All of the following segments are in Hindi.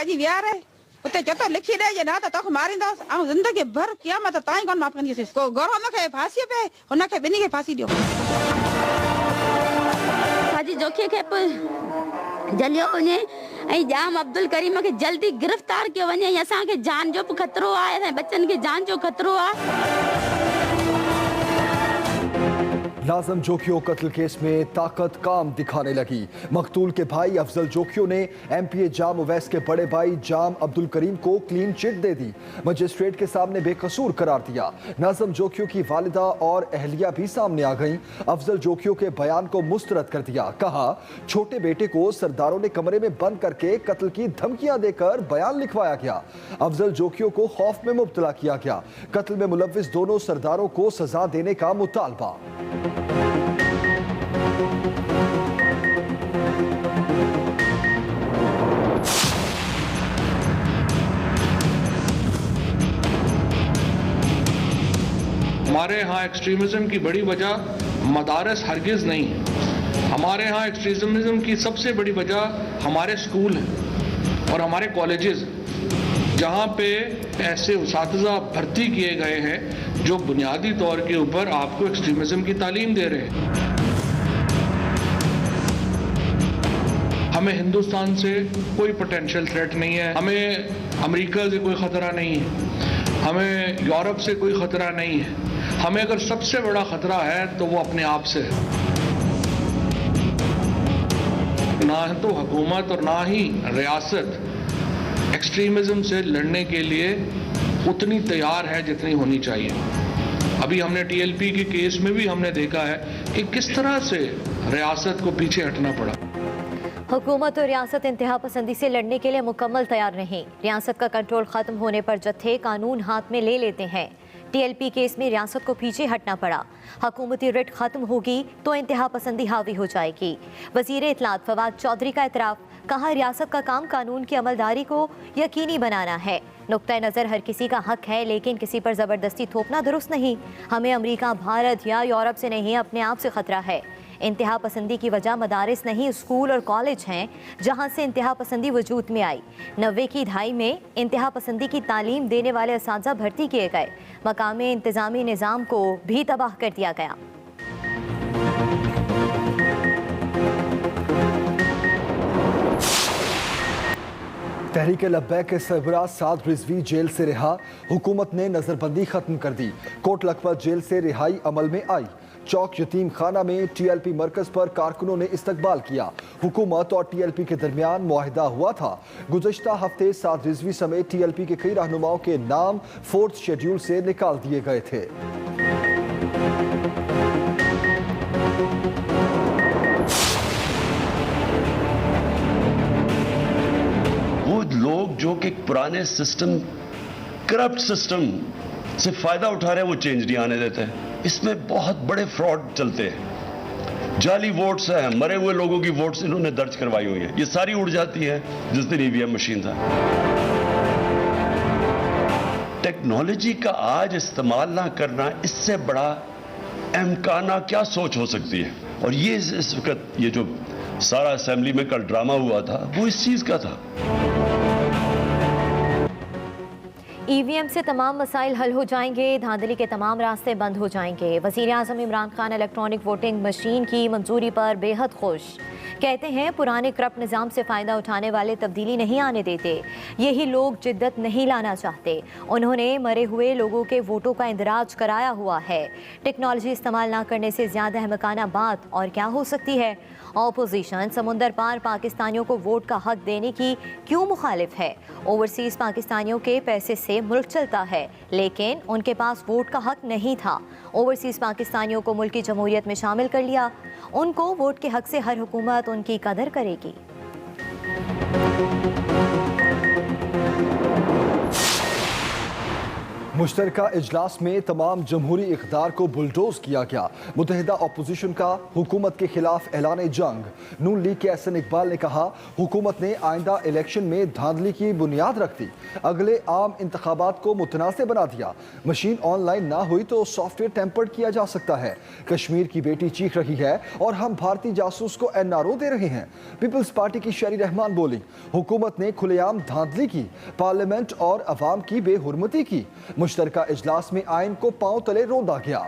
जी विहार है उते चतो लिखी दे जे ना त तोखे मारींदोस ऐं ज़िंदगी भर क़यामत ताईं कोन माफ़ कंदीसीं को गरो हुनखे फांसी पे हुनखे ॿिन्ही खे फांसी ॾियो हाजी जोखीअ खे जलियो वञे ऐं जाम अब्दुल करीम खे जल्दी गिरफ़्तार कयो वञे ऐं असांखे जान जो बि ख़तरो आहे ऐं बच्चनि खे जान जो ख़तरो आहे। नाज़िम जोखियो कत्ल केस में ताकत काम दिखाने लगी। मकतूल के भाई अफजल जोखियो ने MPA जाम उवैस के बड़े भाई जाम अब्दुल करीम को क्लीन चिट दे दी, मजिस्ट्रेट के सामने बेकसूर करार दिया। नाज़िम जोखियो की वालिदा और अहलिया भी सामने आ गईं। अफजल जोखियो के बयान को मुस्तरद कर दिया। कहा छोटे बेटे को सरदारों ने कमरे में बंद करके कत्ल की धमकियां देकर बयान लिखवाया गया। अफजल जोखियो को खौफ में मुब्तला किया गया। कत्ल में मुलव्विस दोनों सरदारों को सजा देने का मुतालबा। हमारे यहाँ एक्सट्रीमिज्म की बड़ी वजह मदारस हरगिज़ नहीं है। हमारे यहाँ एक्सट्रीमिज्म की सबसे बड़ी वजह हमारे स्कूल हैं और हमारे कॉलेजेस, जहाँ पे ऐसे उसातिज़ा भर्ती किए गए हैं जो बुनियादी तौर के ऊपर आपको एक्सट्रीमिज्म की तालीम दे रहे हैं। हमें हिंदुस्तान से कोई पोटेंशियल थ्रेट नहीं है, हमें अमेरिका से कोई ख़तरा नहीं है, हमें यूरोप से कोई ख़तरा नहीं है। हमें अगर सबसे बड़ा ख़तरा है तो वो अपने आप से है। ना तो हुकूमत और ना ही रियासत एक्सट्रीमिज्म से लड़ने के लिए उतनी तैयार है जितनी होनी चाहिए। अभी हमने TLP के केस में भी हमने देखा है कि किस तरह से रियासत को पीछे हटना पड़ा। हुकूमत और रियासत इंतहा पसंदी से लड़ने के लिए मुकम्मल तैयार नहीं। रियासत का कंट्रोल खत्म होने पर जत्थे कानून हाथ में ले लेते हैं। TLP केस में रियासत को पीछे हटना पड़ा। हुकूमती रिट खत्म होगी तो इंतहा पसंदी हावी हो जाएगी। वजीर इत्तलात फवाद चौधरी का इतराफ़, कहा रियासत का काम कानून की अमलदारी को यकीनी बनाना है। नुक्ता नज़र हर किसी का हक है, लेकिन किसी पर ज़बरदस्ती थोपना दुरुस्त नहीं। हमें अमेरिका, भारत या यूरोप से नहीं, अपने आप से ख़तरा है। इंतहा पसंदी की वजह मदारिस नहीं, स्कूल और कॉलेज हैं जहाँ से इंतहा पसंदी वजूद में आई। 90 की दहाई में इंतहा पसंदी की तालीम देने वाले असातिज़ा भर्ती किए गए। मकामी इंतज़ामी निज़ाम को भी तबाह कर दिया गया। तहरीक लब्बैक के सरबराह साद रिजवी जेल से रिहा। हुकूमत ने नजरबंदी खत्म कर दी। कोट लखपत जेल से रिहाई अमल में आई। चौक यतीम खाना में TLP मरकज पर कारकुनों ने इस्तकबाल किया। हुकूमत और TLP के दरमियान मुआहिदा हुआ था। गुज़श्ता हफ्ते साद रिजवी समेत TLP के कई रहनुमाओं के नाम 4th शेड्यूल से निकाल दिए गए थे। वो लोग जो कि पुराने सिस्टम, करप्ट सिस्टम से फायदा उठा रहे हैं, वो चेंज नहीं आने देते। इसमें बहुत बड़े फ्रॉड चलते हैं। जाली वोट्स हैं, मरे हुए लोगों की वोट्स इन्होंने दर्ज करवाई हुई है। ये सारी उड़ जाती है जिस दिन EVM मशीन था। टेक्नोलॉजी का आज इस्तेमाल ना करना, इससे बड़ा अहमकाना क्या सोच हो सकती है। और ये इस वक्त ये जो सारा असेंबली में कल ड्रामा हुआ था वो इस चीज का था। EVM से तमाम मसाइल हल हो जाएंगे, धांधली के तमाम रास्ते बंद हो जाएंगे। वज़ीर आज़म Imran Khan electronic voting machine की मंजूरी पर बेहद खुश। कहते हैं पुराने करप्ट निज़ाम से फ़ायदा उठाने वाले तब्दीली नहीं आने देते। यही लोग जिद्दत नहीं लाना चाहते। उन्होंने मरे हुए लोगों के वोटों का इंदराज कराया हुआ है। टेक्नोलॉजी इस्तेमाल ना करने से ज़्यादा अहमकाना बात और क्या हो सकती है। ऑपोजिशन समुंदर पार पाकिस्तानियों को वोट का हक देने की क्यों मुखालिफ है। ओवरसीज़ पाकिस्तानियों के पैसे से मुल्क चलता है, लेकिन उनके पास वोट का हक नहीं था। ओवरसीज़ पाकिस्तानियों को मुल्क की जमहूरियत में शामिल कर लिया। उनको वोट के हक से हर हुकूमत उनकी कदर करेगी। मुश्तरका इजलास में तमाम जमहूरी इक़्तिदार को बुलडोज किया गया। मुत्तहिदा अपोजिशन का हुकूमत के खिलाफ ऐलान जंग। नून लीग के एहसन इकबाल ने कहा, हुकूमत ने आइंदा इलेक्शन में धांधली की बुनियाद रख दी, अगले आम इंतखाबात को मुतनासिब बना दिया। मशीन ऑनलाइन ना हुई तो सॉफ्टवेयर टेम्पर्ड किया जा सकता है। कश्मीर की बेटी चीख रही है और हम भारतीय जासूस को NRO दे रहे हैं। पीपल्स पार्टी की शेरी रहमान बोली, हुकूमत ने खुलेआम धांधली की, पार्लियामेंट और अवाम की बेहुरमती की। मुश्तरका इजलास में आइन को पांव तले रौंदा गया।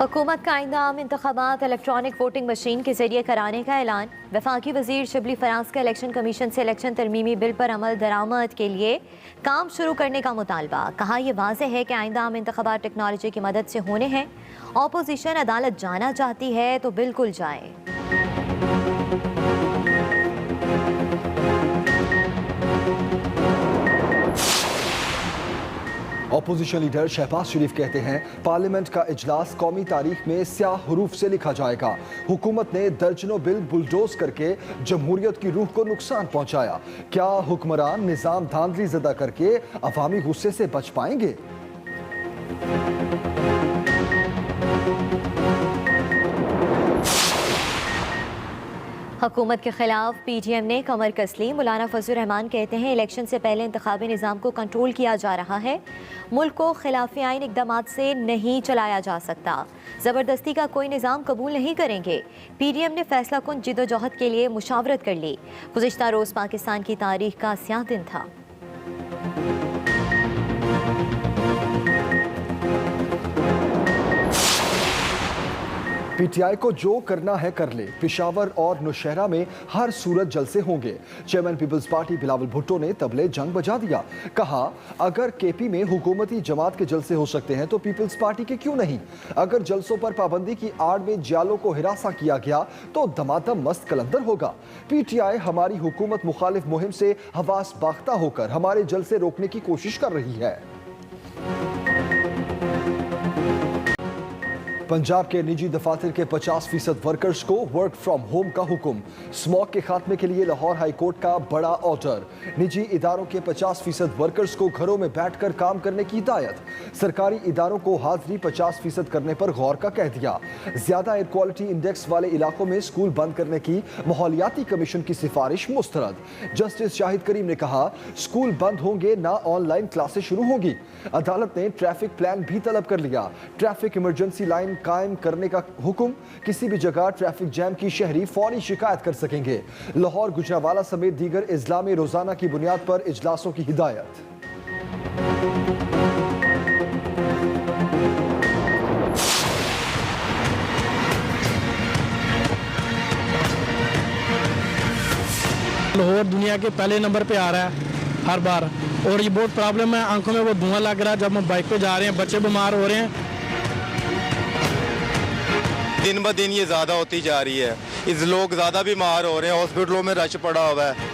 हुकूमत का आइंदा आम इंतखाबात इलेक्ट्रॉनिक वोटिंग मशीन के जरिए कराने का ऐलान। वफाकी वजीर शिबली फराज का इलेक्शन कमीशन से इलेक्शन तरमीमी बिल पर अमल दरामद के लिए काम शुरू करने का मुतालबा। कहा, यह वाज़ेह है कि आइंदा आम इंतखाबात टेक्नोलॉजी की मदद से होने हैं। ऑपोजिशन अदालत जाना चाहती है तो बिल्कुल जाए। अपोजिशन लीडर शहबाज शरीफ कहते हैं, पार्लियामेंट का इजलास कौमी तारीख में स्याह हरूफ से लिखा जाएगा। हुकूमत ने दर्जनों बिल बुलडोज करके जमहूरियत की रूह को नुकसान पहुंचाया। क्या हुक्मरान निजाम धांधली ज़दा करके अवामी गुस्से से बच पाएंगे? हुकूमत के खिलाफ PTM ने कमर कस ली। मौलाना फजलुर रहमान कहते हैं, इलेक्शन से पहले इंतखाबी निज़ाम को कंट्रोल किया जा रहा है। मुल्क को खिलाफी आइन इक़दामात से नहीं चलाया जा सकता। ज़बरदस्ती का कोई निज़ाम कबूल नहीं करेंगे। PTM ने फैसला कुन जिदोजहद के लिए मुशावरत कर ली। गुज़िश्ता रोज़ पाकिस्तान की तारीख का स्याह दिन था। PTI को जो करना है कर ले। पेशावर और नौशहरा में हर सूरत जलसे होंगे। Chairman people's party Bilawal Bhutto ने तबले जंग बजा दिया। कहा, अगर KP में हुकूमती जमात के जलसे हो सकते हैं तो पीपल्स पार्टी के क्यों नहीं? अगर जलसों पर पाबंदी की आड़ में जियालों को हिरासा किया गया तो दमादम मस्त कलंदर होगा। PTI हमारी हुकूमत मुखालिफ मुहिम से हवास बाख्ता होकर हमारे जलसे रोकने की कोशिश कर रही है। पंजाब के निजी दफातर के 50% वर्कर्स को वर्क फ्रॉम होम का हुक्म। स्मॉग के खात्मे के लिए लाहौर हाई कोर्ट का बड़ा ऑर्डर। निजी इदारों के 50% वर्कर्स को घरों में बैठकर काम करने की हिदायत। सरकारी इदारों को हाजिरी 50% करने पर गौर का कह दिया। ज्यादा एयर क्वालिटी इंडेक्स वाले इलाकों में स्कूल बंद करने की माहौलियाती कमीशन की सिफारिश मुस्तरद। जस्टिस शाहिद करीम ने कहा, स्कूल बंद होंगे ना ऑनलाइन क्लासेस शुरू होंगी। अदालत ने ट्रैफिक प्लान भी तलब कर लिया। ट्रैफिक इमरजेंसी लाइन कायम करने का हुक्म। किसी भी जगह ट्रैफिक जैम की शहरी फौरी शिकायत कर सकेंगे। लाहौर, गुजरांवाला समेत दीगर अजला में रोजाना की बुनियाद पर इजलासों की हिदायत। लाहौर दुनिया के पहले नंबर पे आ रहा है हर बार, और ये बहुत प्रॉब्लम है। आंखों में वो धुआं लग रहा है जब हम बाइक पे जा रहे हैं, बच्चे बीमार हो रहे हैं। दिन ब दिन ये ज़्यादा होती जा रही है। इस लोग ज़्यादा बीमार हो रहे हैं, हॉस्पिटलों में रश पड़ा हुआ है।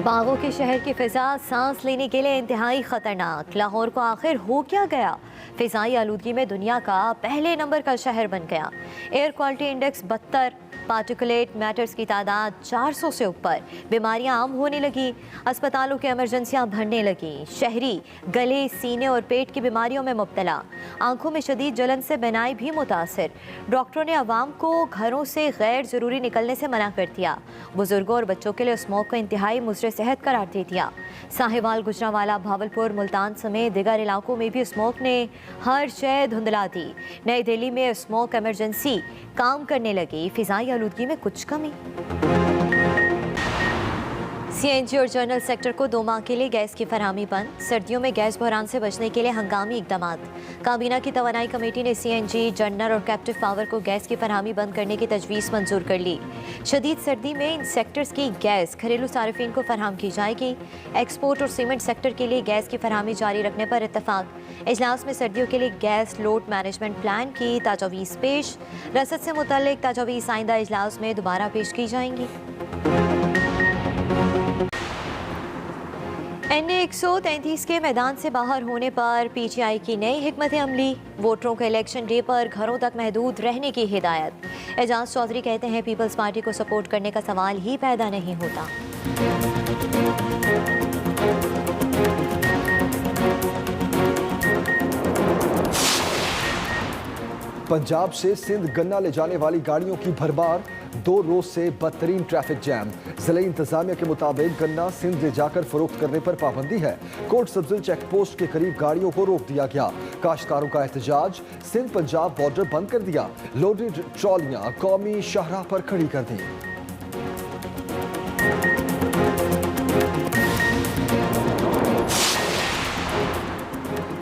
बागों के शहर की फिजा सांस लेने के लिए इंतहाई खतरनाक। लाहौर को आखिर हो क्या गया? फिजाई आलूदगी में दुनिया का पहले नंबर का शहर बन गया। Air quality index 72, particulate matters की तादाद 400 से ऊपर। बीमारियां आम होने लगी, अस्पतालों की इमरजेंसियां भरने लगी। शहरी गले, सीने और पेट की बीमारियों में मुब्तला। आंखों में शदीद जलन से बिनाई भी मुतासर। डॉक्टरों ने अवाम को घरों से गैर ज़रूरी निकलने से मना कर दिया। बुजुर्गों और बच्चों के लिए स्मोक को इंतहाई मुज़र सेहत करार दे दिया। साहिवाल, गुजरांवाला, भावलपुर, मुल्तान समेत दिगर इलाकों में भी स्मोक ने हर शय धुंधला दी। नई दिल्ली में स्मोक इमरजेंसी काम करने लगी। फिजाई आलूदगी में कुछ कमी। CNG और जनरल सेक्टर को 2 माह के लिए गैस की फरहमी बंद। सर्दियों में गैस बहरान से बचने के लिए हंगामी इक़दामात। काबीना की तवानाई कमेटी ने CNG, जनरल और कैप्टिव पावर को गैस की फरहमी बंद करने की तजवीज़ मंजूर कर ली। शदीद सर्दी में इन सेक्टर्स की गैस घरेलू सार्फिन को फरहम की जाएगी। एक्सपोर्ट और सीमेंट सेक्टर के लिए गैस की फरहमी जारी रखने पर इत्तफाक। इजलास में सर्दियों के लिए गैस लोड मैनेजमेंट प्लान की तजवीज़ पेश। रसद से मुतल्लिक तजवीज़ आइंदा इजलास में दोबारा पेश की जाएंगी। NA 133 के मैदान से बाहर होने पर PTI की नई हिकमत अमली, वोटरों को इलेक्शन डे पर घरों तक महदूद रहने की हिदायत। एजाज चौधरी कहते हैं पीपल्स पार्टी को सपोर्ट करने का सवाल ही पैदा नहीं होता। पंजाब से सिंध गन्ना ले जाने वाली गाड़ियों की भरमार, 2 रोज से बदतरीन ट्रैफिक जैम। जिले इंतजामिया के मुताबिक गन्ना सिंध ले जाकर फरोख्त करने पर पाबंदी है। कोट सब्जिल चेक पोस्ट के करीब गाड़ियों को रोक दिया गया। काश्तकारों का एहतजाज, सिंध पंजाब बॉर्डर बंद कर दिया। लोडेड ट्रॉलियां कौमी शाहराह पर खड़ी कर दी।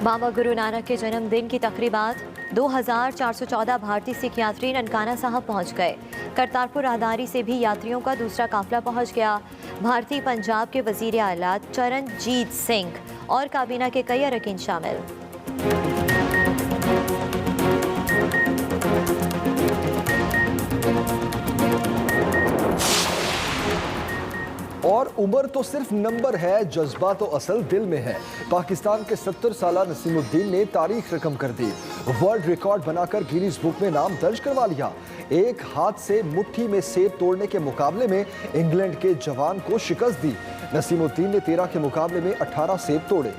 बाबा गुरु नानक के जन्मदिन की तकरीबात, 2414 भारतीय सिख यात्री ननकाना साहब पहुंच गए। करतारपुर राहदारी से भी यात्रियों का दूसरा काफिला पहुंच गया। भारतीय पंजाब के वजीर आला चरणजीत सिंह और काबीना के कई अरकान शामिल। और उम्र तो सिर्फ नंबर है, जज्बा तो असल दिल में है। पाकिस्तान के 70 साला नसीमुद्दीन ने तारीख रकम कर दी। वर्ल्ड रिकॉर्ड बनाकर गिनीज बुक में नाम दर्ज करवा लिया। एक हाथ से मुट्ठी में सेब तोड़ने के मुकाबले में इंग्लैंड के जवान को शिकस्त दी। नसीमुद्दीन ने 13 के मुकाबले में 18 सेब तोड़े।